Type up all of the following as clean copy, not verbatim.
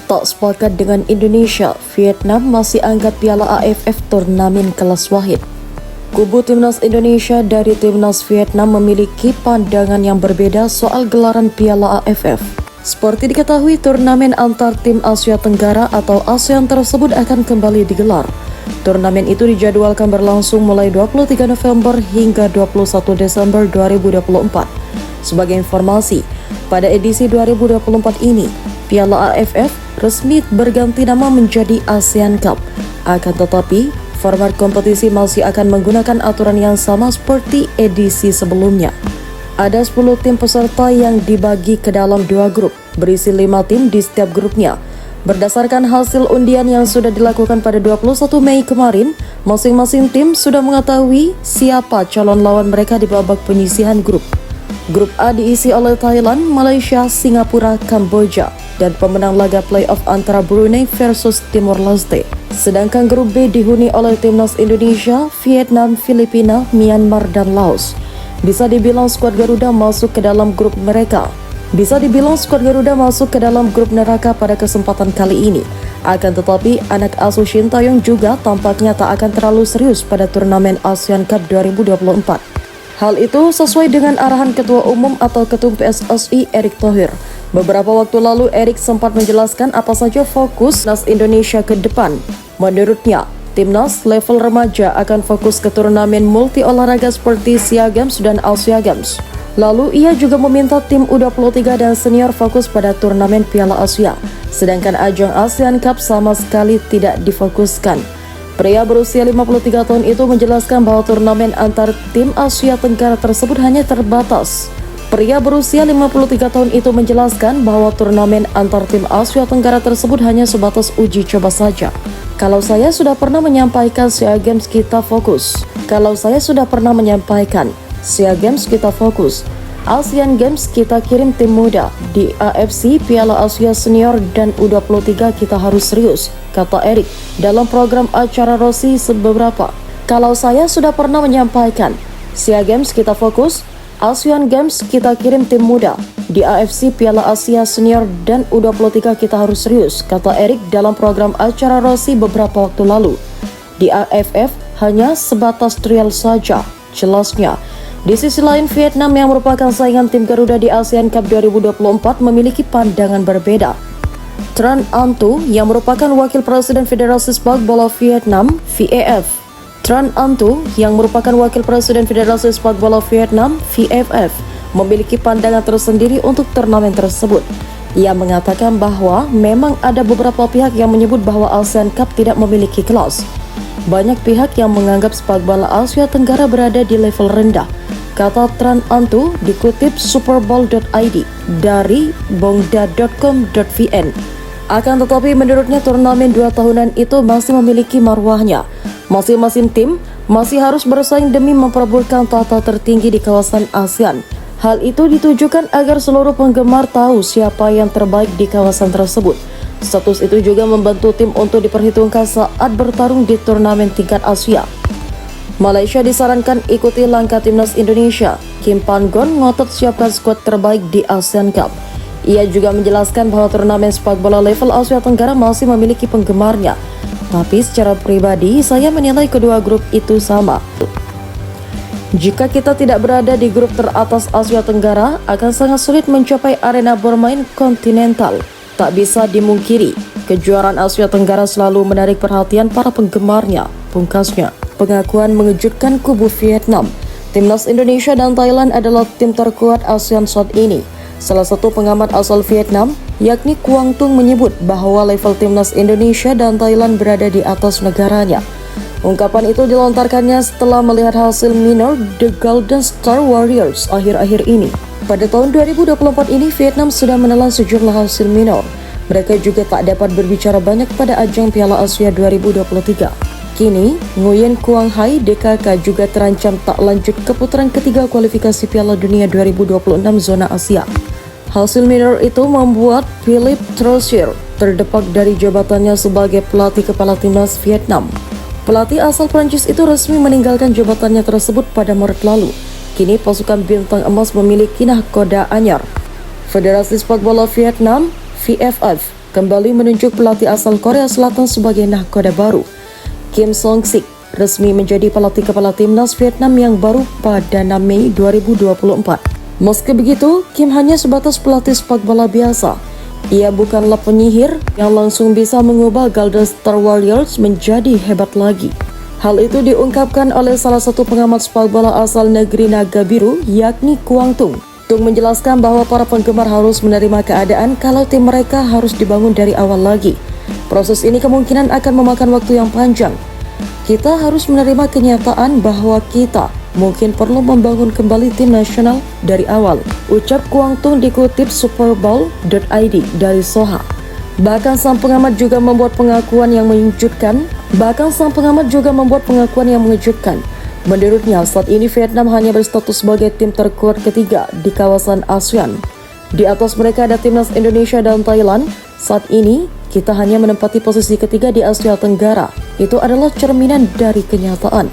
tak sepakat dengan Indonesia, Vietnam masih angkat Piala AFF turnamen kelas wahid. Kubu Timnas Indonesia dari Timnas Vietnam memiliki pandangan yang berbeda soal gelaran Piala AFF. Seperti diketahui, turnamen antar tim Asia Tenggara atau ASEAN tersebut akan kembali digelar. Turnamen itu dijadwalkan berlangsung mulai 23 November hingga 21 Desember 2024. Sebagai informasi, pada edisi 2024 ini, Piala AFF resmi berganti nama menjadi ASEAN Cup. Akan tetapi, format kompetisi masih akan menggunakan aturan yang sama seperti edisi sebelumnya. Ada 10 tim peserta yang dibagi ke dalam 2 grup, berisi 5 tim di setiap grupnya. Berdasarkan hasil undian yang sudah dilakukan pada 21 Mei kemarin, masing-masing tim sudah mengetahui siapa calon lawan mereka di babak penyisihan grup. Grup A diisi oleh Thailand, Malaysia, Singapura, Kamboja, dan pemenang laga playoff antara Brunei versus Timor Leste. Sedangkan grup B dihuni oleh Timnas Indonesia, Vietnam, Filipina, Myanmar, dan Laos. Bisa dibilang skuad Garuda masuk ke dalam grup mereka. Neraka pada kesempatan kali ini. Akan tetapi, anak asuh Shin Tae-yong juga tampaknya tak akan terlalu serius pada turnamen ASEAN Cup 2024. Hal itu sesuai dengan arahan Ketua Umum atau Ketum PSSI Erick Thohir. Beberapa waktu lalu, Erick sempat menjelaskan apa saja fokus Timnas Indonesia ke depan. Menurutnya, Timnas level remaja akan fokus ke turnamen multi olahraga seperti SEA Games dan Asia Games. Lalu ia juga meminta tim U23 dan senior fokus pada turnamen Piala Asia, sedangkan ajang ASEAN Cup sama sekali tidak difokuskan. Pria berusia 53 tahun itu menjelaskan bahwa turnamen antar tim Asia Tenggara tersebut hanya terbatas. Sebatas uji coba saja. Kalau saya sudah pernah menyampaikan SEA Games kita fokus. ASEAN Games kita kirim tim muda. Di AFC, Piala Asia Senior dan U23 kita harus serius, kata Erick dalam program acara Rossi sebeberapa. Kalau saya sudah pernah menyampaikan, SEA Games kita fokus, ASEAN Games kita kirim tim muda. Di AFC, Piala Asia Senior dan U23 kita harus serius, kata Erick dalam program acara Rossi beberapa waktu lalu. Di AFF hanya sebatas trial saja, jelasnya. Di sisi lain, Vietnam yang merupakan saingan tim Garuda di ASEAN Cup 2024 memiliki pandangan berbeda. Tran Anh Tu yang merupakan wakil presiden Federasi Sepak Bola Vietnam (VAF), VFF, memiliki pandangan tersendiri untuk turnamen tersebut. Ia mengatakan bahwa memang ada beberapa pihak yang menyebut bahwa ASEAN Cup tidak memiliki kelas. Banyak pihak yang menganggap sepak bola Asia Tenggara berada di level rendah, kata Tran Anh Tu dikutip superbowl.id dari bongda.com.vn. Akan tetapi menurutnya turnamen 2 tahunan itu masih memiliki marwahnya. Masing-masing tim masih harus bersaing demi memperebutkan tahta tertinggi di kawasan ASEAN. Hal itu ditujukan agar seluruh penggemar tahu siapa yang terbaik di kawasan tersebut. Status itu juga membantu tim untuk diperhitungkan saat bertarung di turnamen tingkat Asia. Malaysia disarankan ikuti langkah Timnas Indonesia. Kim Pan-gon ngotot siapkan skuad terbaik di ASEAN Cup. Ia juga menjelaskan bahwa turnamen sepak bola level Asia Tenggara masih memiliki penggemarnya. Tapi secara pribadi, saya menilai kedua grup itu sama. Jika kita tidak berada di grup teratas Asia Tenggara, akan sangat sulit mencapai arena bermain kontinental. Tak bisa dimungkiri, kejuaraan Asia Tenggara selalu menarik perhatian para penggemarnya, pungkasnya. Pengakuan mengejutkan kubu Vietnam. Timnas Indonesia dan Thailand adalah tim terkuat ASEAN saat ini. Salah satu pengamat asal Vietnam, yakni Quang Tung, menyebut bahwa level Timnas Indonesia dan Thailand berada di atas negaranya. Ungkapan itu dilontarkannya setelah melihat hasil minor The Golden Star Warriors akhir-akhir ini. Pada tahun 2024 ini, Vietnam sudah menelan sejumlah hasil minor. Mereka juga tak dapat berbicara banyak pada ajang Piala Asia 2023. Kini, Nguyen Quang Hai DKK juga terancam tak lanjut ke putaran ketiga kualifikasi Piala Dunia 2026 zona Asia. Hasil minor itu membuat Philippe Troussier terdepak dari jabatannya sebagai pelatih kepala timnas Vietnam. Pelatih asal Prancis itu resmi meninggalkan jabatannya tersebut pada Maret lalu. Kini pasukan bintang emas memiliki nahkoda anyar. Federasi Sepak Bola Vietnam, VFF, kembali menunjuk pelatih asal Korea Selatan sebagai nahkoda baru. Kim Song-sik resmi menjadi pelatih kepala timnas Vietnam yang baru pada 6 Mei 2024. Meski begitu, Kim hanya sebatas pelatih sepak bola biasa. Ia bukanlah penyihir yang langsung bisa mengubah Golden Star Warriors menjadi hebat lagi. Hal itu diungkapkan oleh salah satu pengamat sepak bola asal negeri Naga Biru, yakni Kwang Tung. Tung menjelaskan bahwa para penggemar harus menerima keadaan kalau tim mereka harus dibangun dari awal lagi. Proses ini kemungkinan akan memakan waktu yang panjang. Kita harus menerima kenyataan bahwa kita mungkin perlu membangun kembali tim nasional dari awal, ucap Kwang Tung dikutip superbowl.id dari Soha. Bahkan sang pengamat juga membuat pengakuan yang mengejutkan. Menurutnya, saat ini Vietnam hanya berstatus sebagai tim terkuat ketiga di kawasan ASEAN. Di atas mereka ada timnas Indonesia dan Thailand. Saat ini, kita hanya menempati posisi ketiga di Asia Tenggara. Itu adalah cerminan dari kenyataan.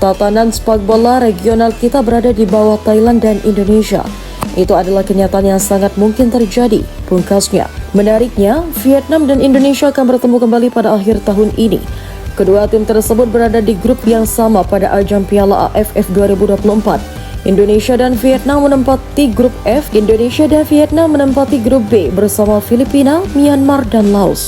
Tatanan sepak bola regional kita berada di bawah Thailand dan Indonesia. Itu adalah kenyataan yang sangat mungkin terjadi, pungkasnya. Menariknya, Vietnam dan Indonesia akan bertemu kembali pada akhir tahun ini. Kedua tim tersebut berada di grup yang sama pada ajang Piala AFF 2024. Indonesia dan Vietnam menempati grup F. Indonesia dan Vietnam menempati grup B bersama Filipina, Myanmar, dan Laos.